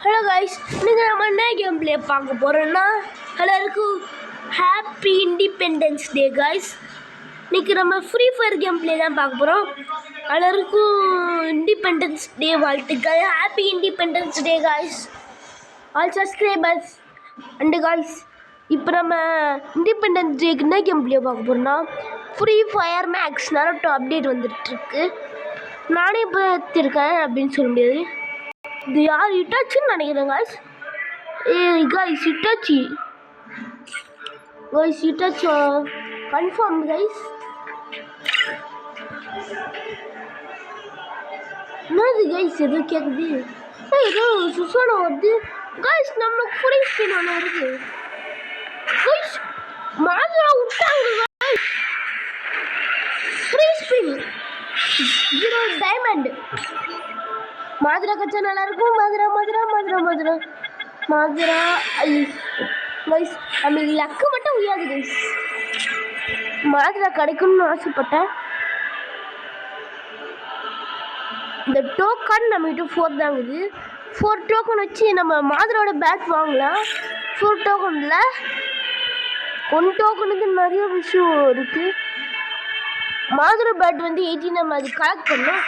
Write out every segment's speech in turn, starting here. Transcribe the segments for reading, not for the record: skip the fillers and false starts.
Hello guys, நீங்கள் நம்ம என்ன கேம் பிளே பார்க்க போகிறோன்னா எல்லாருக்கும் ஹாப்பி இண்டிபெண்டன்ஸ் டே கைஸ். இன்றைக்கி நம்ம ஃப்ரீ ஃபயர் கேம் பிளே தான் பார்க்க போகிறோம். எல்லாருக்கும் இண்டிபெண்டன்ஸ் டே வாழ்த்துக்கள். Happy independence day guys. All subscribers and guys, இப்போ நம்ம இண்டிபெண்டன்ஸ் டேக்கு என்ன கேம் பிளே பார்க்க போகிறோம்னா Free Fire Max Naruto update வந்துட்டுருக்கு. நானே இப்போ எடுத்திருக்கேன் அப்படின்னு சொல்ல முடியாது. இது யார் இட்டாச்சின்னு நினைக்கிறேன் guys. Guys Itachi confirm guys. என்னது கைஸ் எது கேட்குது? ஏதோ சுசானம் வருது கைஸ். நம்மளுக்கு ஃப்ரீ ஸ்பின் ஒன்று இருக்கு கைஸ். மாதிரி விட்டாங்க கைஸ். Free spin 0 diamond. மாதிரா கச்சா நல்லா இருக்கும். மாதிரா கைஸ், நம்மளுக்கு லக்கு மட்டும் உயாது கைஸ். மாதிரா கிடைக்கும்னு ஆசைப்பட்டேன். இந்த டோக்கன் நம்மகிட்ட 4 தாங்குது. 4 டோக்கன் வச்சு நம்ம மாதிரோட பேட் வாங்கலாம். 4 டோக்கனில் 1 டோக்கனுக்கு நிறைய விஷயம் இருக்குது. மாதிரா பேட் வந்து 18 நம்ம அது கலெக்ட் பண்ணோம்.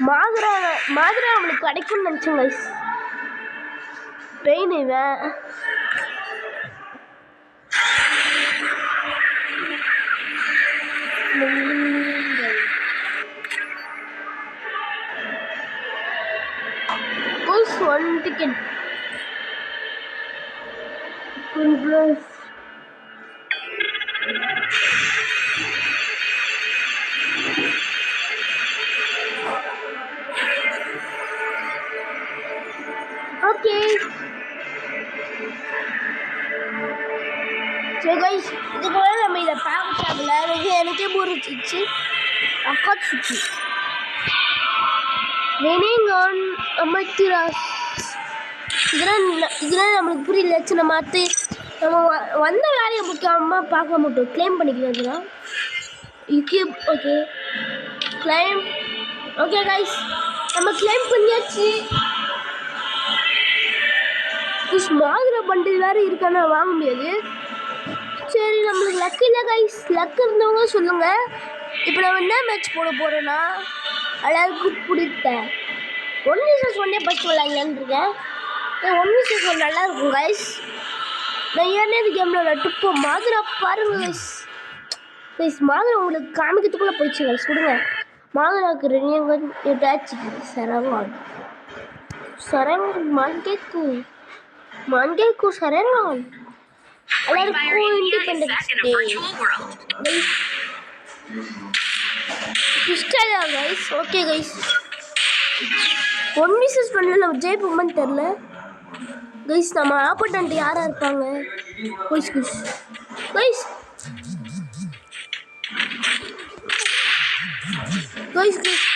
மாதிரா நம்மளுக்கு கிடைக்கும்னு நினச்சேன் கைஸ். பெயின் இவன் one ticket okay. So guys, இதுக்கு மேலே நம்ம இதை பார்க்கல. எனக்கே புரிச்சிச்சு. அக்காட்சி ரெனிங்கான் அமர்த்திராஸ் இதெல்லாம் நம்மளுக்கு புரியல. நம்ம அத்து நம்ம வந்த வேலையை முக்கியமாக பார்க்க மாட்டோம். கிளைம் பண்ணிக்கலாம். இதெல்லாம் YouTube okay claim. Okay guys, நம்ம கிளைம் பண்ணியாச்சு. மாதிரா பண்டில் வேறு இருக்கானா வாங்க முடியாது. சரி, நம்மளுக்கு லக்கு இல்லை கைஸ். லக்கு இருந்தவங்க சொல்லுங்கள். இப்போ நம்ம என்ன மேட்ச் போட போகிறோன்னா எல்லாருக்கும் பிடித்த 1v1 ஃபஸ்ட் விளாட்லான்னு இருக்கேன். 1v1 நல்லா இருக்கும் கைஸ். நான் ஏன்னது கேமில் விளாட்டுப்போ மாதிரா பாருங்க கைஸ். மாதிரா உங்களுக்கு காமிக்கிறதுக்குள்ளே போயிடுச்சு கைஸ். கொடுங்க மாதிராவுக்கு ரெனியங்கன் ஏதாச்சும் சரங்கன் மான்கேக்கு சரங்கன். எல்லாருக்கும் இண்டிபெண்டன்ஸ் டே பிஸ்டலா கைஸ். ஓகே கைஸ், 1v1 நம்ம ஜெயிப்போமான்னு தெரில கைஸ். நம்ம ஆப்போனன்ட் யாராக இருப்பாங்க guys? Guys guys guys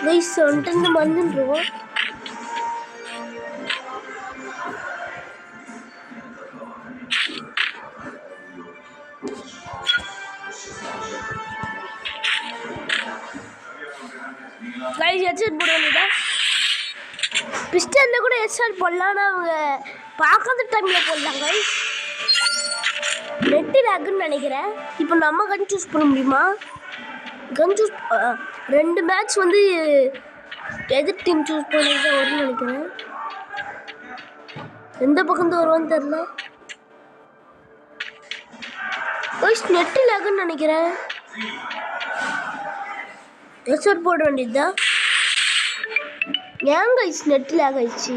guys வந்துட்டு வந்துருவோம். கைஸ் ஹெட்செட் போட வேண்டியதா. பிஸ்டலில் கூட ஹெட்செட் போடலான்னு அவங்க பார்க்காத டைமில் போடலாம் கைஸ். நெட்டு லேக்குன்னு நினைக்கிறேன். இப்போ நம்ம கன் சூஸ் பண்ண முடியுமா? கன் சூஸ் 2 மேட்ச் வந்து எதிர் டீம் சூஸ் பண்ணிட்டு வரும்னு நினைக்கிறேன். எந்த பக்கம் தான் வருவான்னு தெரில கைஸ். நெட்டு லேக்குன்னு நினைக்கிறேன். ஹெட்செட் போட வேண்டியதுதான். ஏன் கைஸ் நெட் லேக் ஆயிடுச்சு?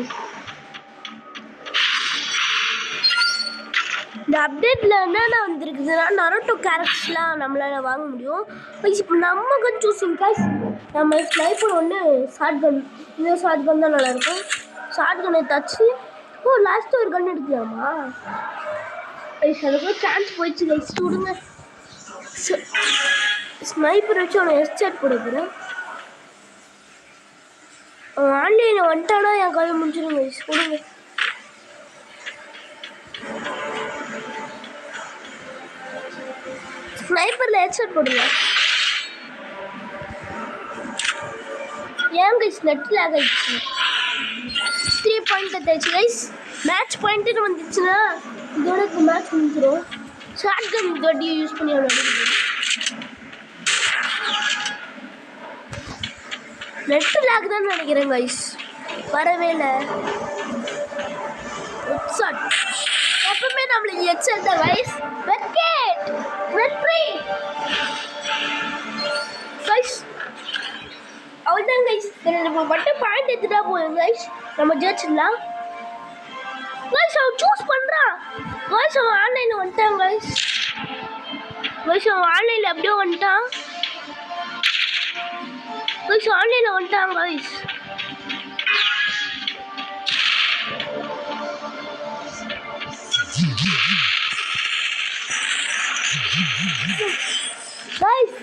இந்த அப்டேட்டில் என்னென்ன வந்துருக்குதுன்னா நரோட்டோ கேரக்டர்ஸ்லாம் நம்மளால் வாங்க முடியும் கைஸ். இப்போ நம்ம கன் சூஸிங் கைஸ். நம்ம ஸ்னைப்பர் ஒன்று ஷார்ட் கன். இந்த ஷார்ட் கன் தான் நல்லாயிருக்கும். ஷார்ட் கன் எடுத்தாச்சு. லாஸ்ட்டு ஒரு கன் எடுக்கலாமா கைஸ்? அதுக்கு சான்ஸ் போயிடுச்சு கைஸ். விடுங்க ஸ்னைப்பர் வச்சு அவனை எஸ்டேட் போட போகிறேன். அவன் ஆன்லைனில் வந்துட்டானா என் கதை முடிஞ்சிடும் கைஸ். கொடுங்க. ஸ்னைப்பரில் ஹெட்செட் போடுங்க. ஏன் கைஸ் நெட் லாக் ஆயிடுச்சு. 3 பாயிண்ட் ஆயிடுச்சு கைஸ். மேட்ச் பாயிண்ட்டுன்னு வந்துச்சுன்னா இதோட மேட்ச் முடிஞ்சிடும். ஷார்ட் கன் கட்டியை யூஸ் பண்ணி அவனை அடிக்கிறது. நெட் லாக் தான் நினைக்கிறேன் கைஸ். வரவே இல்லை. ஹெட்ஷாட் எப்பவுமே நம்மளுக்கு ஹெட்ஷாட் தான் கைஸ். வெர்கேட் வெற்றி கைஸ். அவ்வளோதான் கைஸ். நம்ம மட்டும் பாயிண்ட் எடுத்துட்டா போதும் கைஸ். நம்ம ஜெயிச்சிடலாம் கைஸ். அவன் சூஸ் பண்ணுறான் கைஸ். அவன் ஆன்லைனில் வந்துட்டான் கைஸ். கைஸ் அவன் ஆன்லைனில் அப்படியே வந்துட்டான் கைஸ். ஆன்லைனில் வந்துட்டான் கைஸ். கைஸ்